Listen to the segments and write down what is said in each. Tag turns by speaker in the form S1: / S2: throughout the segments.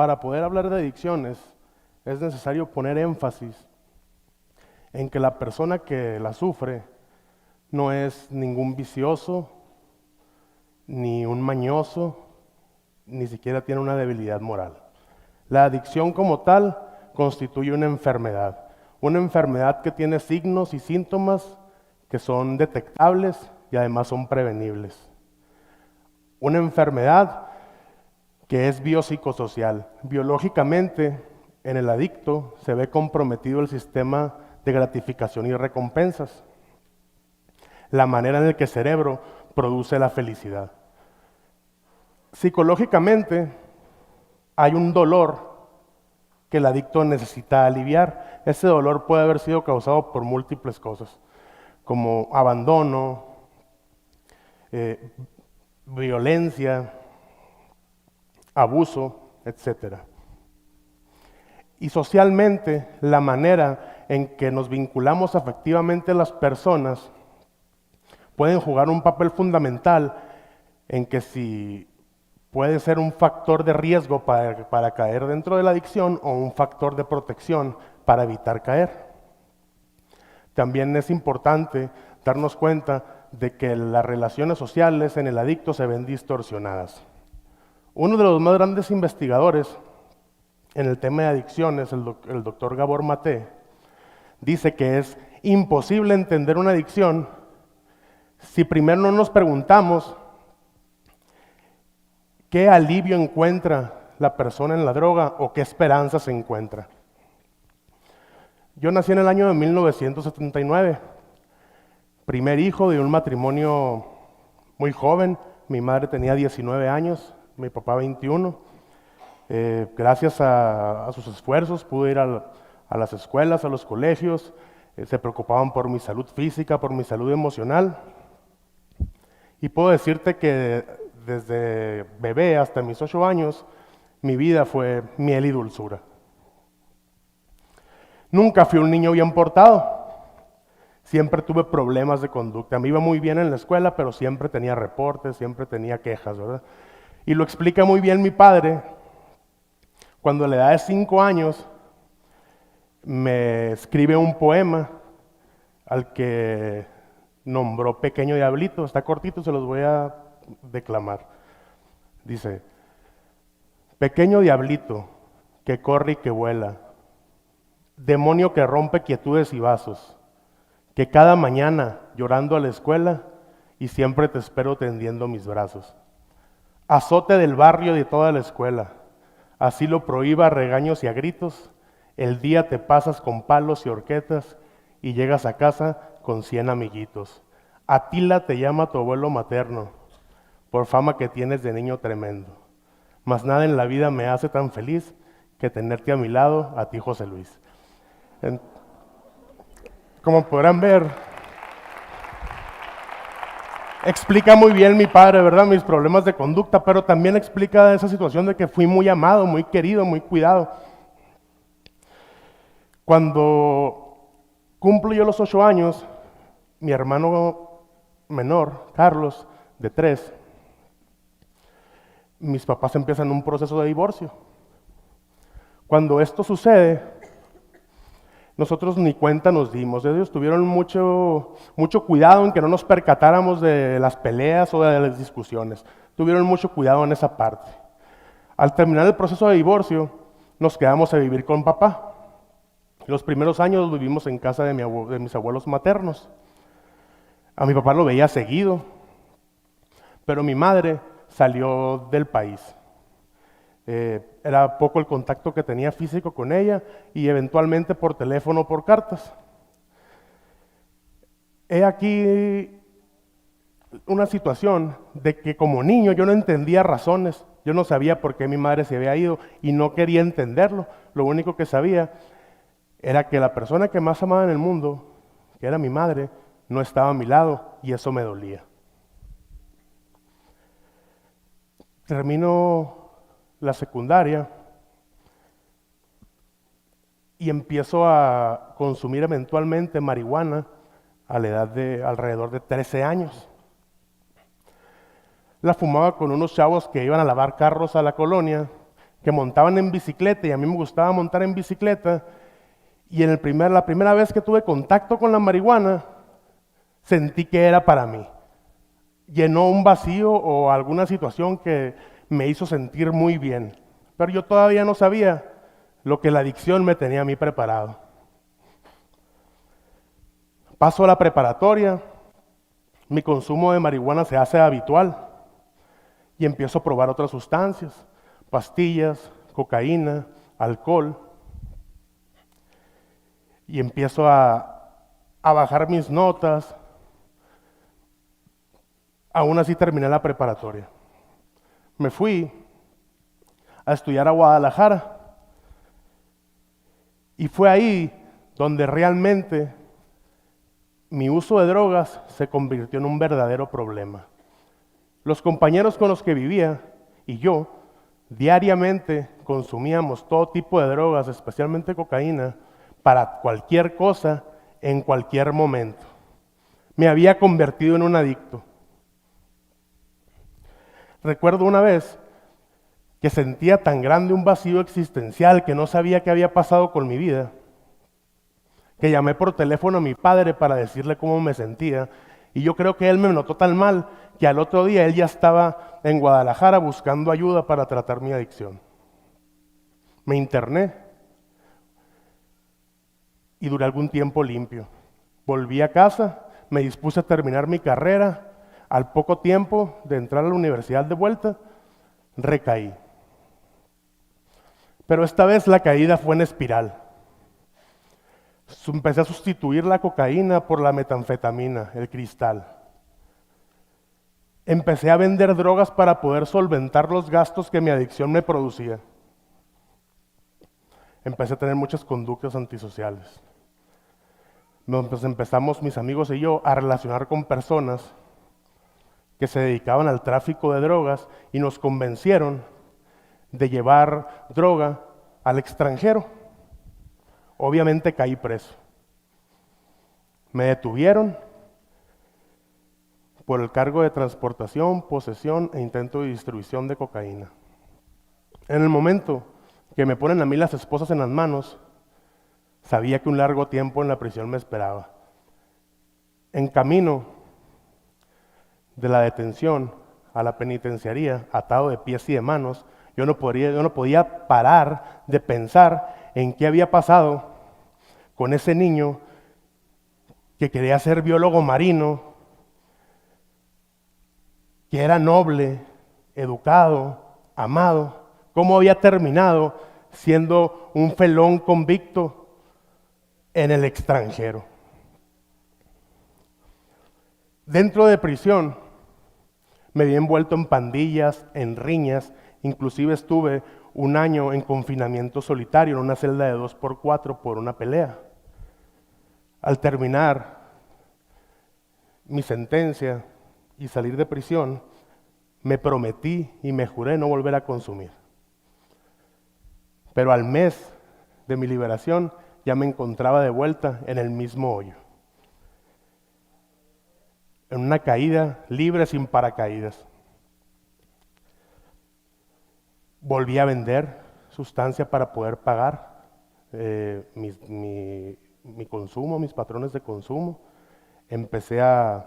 S1: Para poder hablar de adicciones es necesario poner énfasis en que la persona que la sufre no es ningún vicioso, ni un mañoso, ni siquiera tiene una debilidad moral. La adicción como tal constituye una enfermedad que tiene signos y síntomas que son detectables y además son prevenibles. Una enfermedad que es biopsicosocial. Biológicamente, en el adicto se ve comprometido el sistema de gratificación y recompensas, la manera en la que el cerebro produce la felicidad. Psicológicamente, hay un dolor que el adicto necesita aliviar. Ese dolor puede haber sido causado por múltiples cosas, como abandono, violencia, abuso, etc. Y socialmente, la manera en que nos vinculamos afectivamente las personas pueden jugar un papel fundamental en que si puede ser un factor de riesgo para caer dentro de la adicción o un factor de protección para evitar caer. También es importante darnos cuenta de que las relaciones sociales en el adicto se ven distorsionadas. Uno de los más grandes investigadores en el tema de adicciones, el doctor Gabor Maté, dice que es imposible entender una adicción si primero no nos preguntamos qué alivio encuentra la persona en la droga o qué esperanza se encuentra. Yo nací en el año de 1979, primer hijo de un matrimonio muy joven. Mi madre tenía 19 años, mi papá 21. Gracias a sus esfuerzos pude ir a las escuelas, a los colegios. Se preocupaban por mi salud física, por mi salud emocional. Y puedo decirte que desde bebé hasta mis 8 años, mi vida fue miel y dulzura. Nunca fui un niño bien portado. Siempre tuve problemas de conducta. Me iba muy bien en la escuela, pero siempre tenía reportes, siempre tenía quejas, ¿verdad? Y lo explica muy bien mi padre, cuando a la edad de 5 años me escribe un poema al que nombró Pequeño Diablito. Está cortito, se los voy a declamar. Dice: pequeño diablito que corre y que vuela, demonio que rompe quietudes y vasos, que cada mañana llorando a la escuela y siempre te espero tendiendo mis brazos. Azote del barrio y de toda la escuela, así lo prohíba a regaños y a gritos, el día te pasas con palos y horquetas y llegas a casa con 100 amiguitos. Atila te llama tu abuelo materno, por fama que tienes de niño tremendo. Mas nada en la vida me hace tan feliz que tenerte a mi lado, a ti José Luis. Como podrán ver, explica muy bien mi padre, ¿verdad?, mis problemas de conducta, pero también explica esa situación de que fui muy amado, muy querido, muy cuidado. Cuando cumplo yo los 8 años, mi hermano menor, Carlos, de 3, mis papás empiezan un proceso de divorcio. Cuando esto sucede, nosotros ni cuenta nos dimos. Ellos tuvieron mucho cuidado en que no nos percatáramos de las peleas o de las discusiones. Tuvieron mucho cuidado en esa parte. Al terminar el proceso de divorcio, nos quedamos a vivir con papá. Los primeros años vivimos en casa de mis abuelos maternos. A mi papá lo veía seguido, pero mi madre salió del país. Era poco el contacto que tenía físico con ella y eventualmente por teléfono o por cartas. He aquí una situación de que como niño yo no entendía razones, yo no sabía por qué mi madre se había ido y no quería entenderlo. Lo único que sabía era que la persona que más amaba en el mundo, que era mi madre, no estaba a mi lado y eso me dolía. Termino la secundaria y empiezo a consumir eventualmente marihuana a la edad de alrededor de 13 años. La fumaba con unos chavos que iban a lavar carros a la colonia que montaban en bicicleta y a mí me gustaba montar en bicicleta. Y en la primera vez que tuve contacto con la marihuana, sentí que era para mí. Llenó un vacío o alguna situación que me hizo sentir muy bien. Pero yo todavía no sabía lo que la adicción me tenía a mí preparado. Paso a la preparatoria, mi consumo de marihuana se hace habitual y empiezo a probar otras sustancias, pastillas, cocaína, alcohol. Y empiezo a bajar mis notas. Aún así terminé la preparatoria. Me fui a estudiar a Guadalajara. Y fue ahí donde realmente mi uso de drogas se convirtió en un verdadero problema. Los compañeros con los que vivía y yo diariamente consumíamos todo tipo de drogas, especialmente cocaína, para cualquier cosa, en cualquier momento. Me había convertido en un adicto. Recuerdo una vez que sentía tan grande un vacío existencial que no sabía qué había pasado con mi vida, que llamé por teléfono a mi padre para decirle cómo me sentía, y yo creo que él me notó tan mal que al otro día él ya estaba en Guadalajara buscando ayuda para tratar mi adicción. Me interné y duré algún tiempo limpio. Volví a casa, me dispuse a terminar mi carrera. Al poco tiempo de entrar a la universidad de vuelta, recaí. Pero esta vez la caída fue en espiral. Empecé a sustituir la cocaína por la metanfetamina, el cristal. Empecé a vender drogas para poder solventar los gastos que mi adicción me producía. Empecé a tener muchas conductas antisociales. Pues empezamos mis amigos y yo a relacionar con personas que se dedicaban al tráfico de drogas y nos convencieron de llevar droga al extranjero. Obviamente caí preso. Me detuvieron por el cargo de transportación, posesión e intento de distribución de cocaína. En el momento que me ponen a mí las esposas en las manos, sabía que un largo tiempo en la prisión me esperaba. En camino de la detención a la penitenciaría, atado de pies y de manos, yo no podía parar de pensar en qué había pasado con ese niño que quería ser biólogo marino, que era noble, educado, amado, cómo había terminado siendo un felón convicto en el extranjero. Dentro de prisión me vi envuelto en pandillas, en riñas, inclusive estuve un año en confinamiento solitario en una celda de 2x4 por una pelea. Al terminar mi sentencia y salir de prisión, me prometí y me juré no volver a consumir. Pero al mes de mi liberación ya me encontraba de vuelta en el mismo hoyo. En una caída libre sin paracaídas. Volví a vender sustancia para poder pagar mi consumo, mis patrones de consumo. Empecé a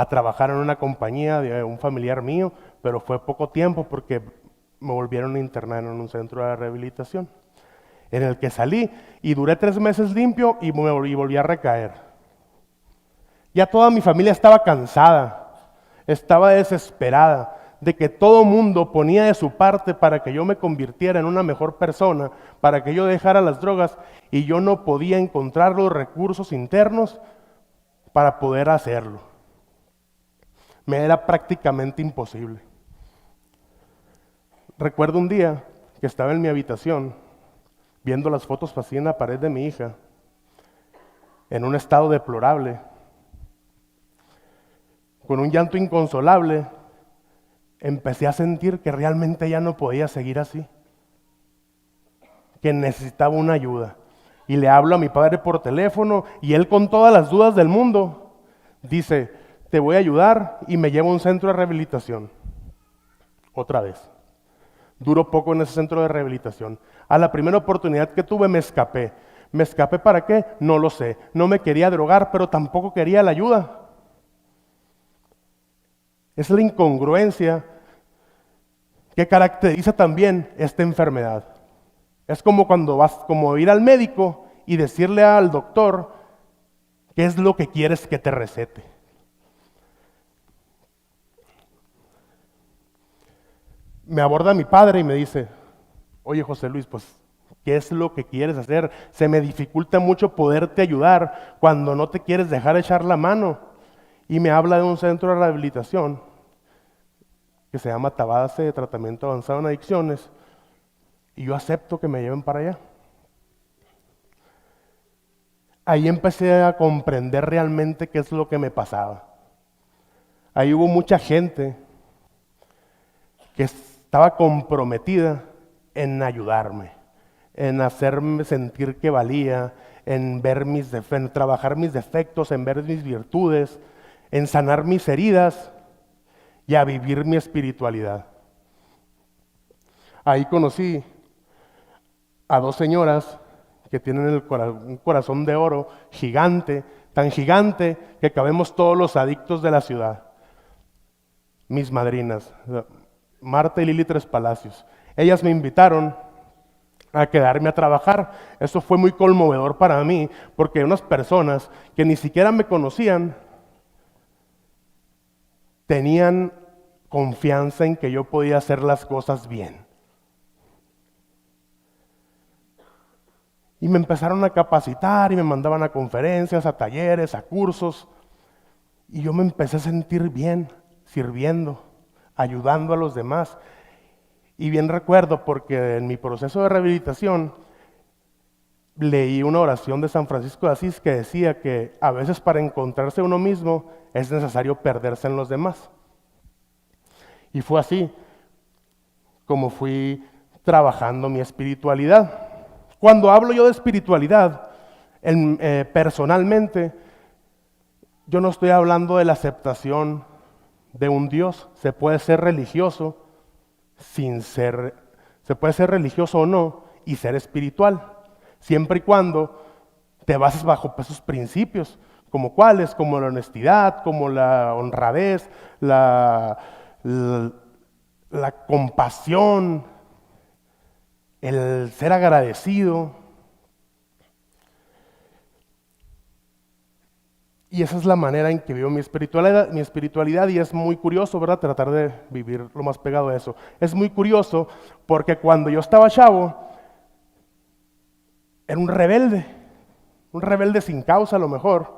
S1: trabajar en una compañía de un familiar mío, pero fue poco tiempo porque me volvieron a internar en un centro de rehabilitación, en el que salí y duré 3 meses limpio y volví a recaer. Ya toda mi familia estaba cansada, estaba desesperada de que todo mundo ponía de su parte para que yo me convirtiera en una mejor persona, para que yo dejara las drogas, y yo no podía encontrar los recursos internos para poder hacerlo. Me era prácticamente imposible. Recuerdo un día que estaba en mi habitación viendo las fotos así en la pared de mi hija, en un estado deplorable, con un llanto inconsolable. Empecé a sentir que realmente ya no podía seguir así, que necesitaba una ayuda. Y le hablo a mi padre por teléfono y él, con todas las dudas del mundo, dice: te voy a ayudar, y me lleva a un centro de rehabilitación. Otra vez. Duró poco en ese centro de rehabilitación. A la primera oportunidad que tuve me escapé. ¿Me escapé para qué? No lo sé. No me quería drogar, pero tampoco quería la ayuda. Es la incongruencia que caracteriza también esta enfermedad. Es como cuando vas, como ir al médico y decirle al doctor qué es lo que quieres que te recete. Me aborda mi padre y me dice, oye José Luis, pues, ¿qué es lo que quieres hacer? Se me dificulta mucho poderte ayudar cuando no te quieres dejar echar la mano. Y me habla de un centro de rehabilitación que se llama Tabase de Tratamiento Avanzado en Adicciones, y yo acepto que me lleven para allá. Ahí empecé a comprender realmente qué es lo que me pasaba. Ahí hubo mucha gente que estaba comprometida en ayudarme, en hacerme sentir que valía, en ver en trabajar mis defectos, en ver mis virtudes, en sanar mis heridas y a vivir mi espiritualidad. Ahí conocí a dos señoras que tienen un corazón de oro gigante, tan gigante que cabemos todos los adictos de la ciudad. Mis madrinas, Marta y Lili Tres Palacios. Ellas me invitaron a quedarme a trabajar. Eso fue muy conmovedor para mí, porque unas personas que ni siquiera me conocían tenían confianza en que yo podía hacer las cosas bien. Y me empezaron a capacitar y me mandaban a conferencias, a talleres, a cursos. Y yo me empecé a sentir bien, sirviendo, ayudando a los demás. Y bien recuerdo, porque en mi proceso de rehabilitación leí una oración de San Francisco de Asís que decía que a veces para encontrarse uno mismo es necesario perderse en los demás. Y fue así como fui trabajando mi espiritualidad. Cuando hablo yo de espiritualidad, personalmente, yo no estoy hablando de la aceptación de un Dios. Se puede ser religioso se puede ser religioso o no y ser espiritual, siempre y cuando te bases bajo esos principios, como cuáles, como la honestidad, como la honradez, la compasión, el ser agradecido. Y esa es la manera en que vivo mi espiritualidad, y es muy curioso, ¿verdad? Tratar de vivir lo más pegado a eso. Es muy curioso porque cuando yo estaba chavo, era un rebelde sin causa a lo mejor.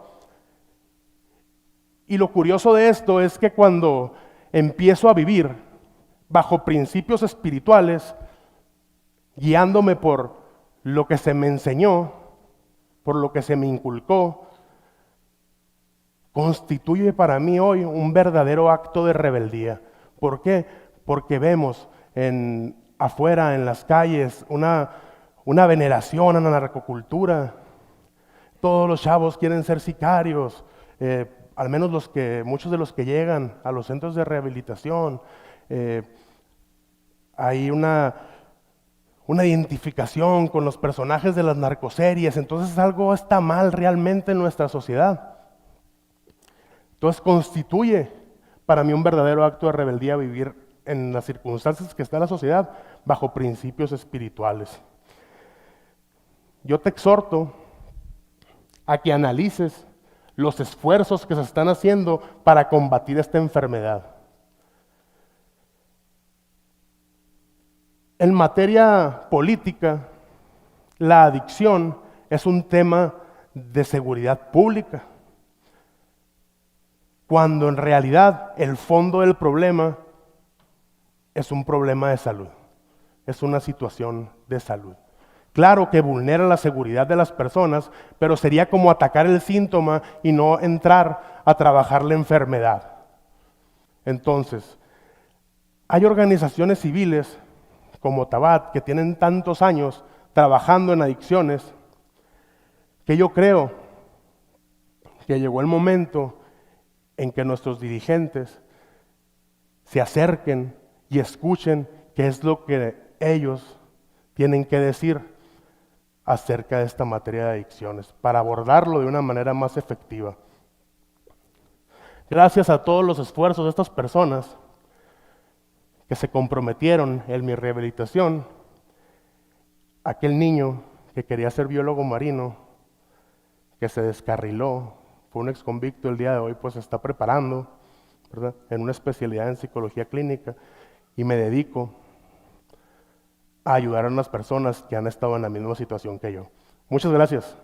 S1: Y lo curioso de esto es que cuando empiezo a vivir bajo principios espirituales, guiándome por lo que se me enseñó, por lo que se me inculcó, constituye para mí hoy un verdadero acto de rebeldía. ¿Por qué? Porque vemos afuera, en las calles, una veneración a la narcocultura. Todos los chavos quieren ser sicarios, al menos muchos de los que llegan a los centros de rehabilitación. Hay una identificación con los personajes de las narcoseries, entonces algo está mal realmente en nuestra sociedad. Entonces constituye para mí un verdadero acto de rebeldía vivir en las circunstancias que está la sociedad bajo principios espirituales. Yo te exhorto a que analices los esfuerzos que se están haciendo para combatir esta enfermedad. En materia política, la adicción es un tema de seguridad pública, cuando en realidad el fondo del problema es un problema de salud, es una situación de salud. Claro que vulnera la seguridad de las personas, pero sería como atacar el síntoma y no entrar a trabajar la enfermedad. Entonces, hay organizaciones civiles como Tabat que tienen tantos años trabajando en adicciones, que yo creo que llegó el momento en que nuestros dirigentes se acerquen y escuchen qué es lo que ellos tienen que decir acerca de esta materia de adicciones para abordarlo de una manera más efectiva. Gracias a todos los esfuerzos de estas personas que se comprometieron en mi rehabilitación, aquel niño que quería ser biólogo marino, que se descarriló, fue un exconvicto el día de hoy, pues se está preparando, ¿verdad?, en una especialidad en psicología clínica, y me dedico a ayudar a unas personas que han estado en la misma situación que yo. Muchas gracias.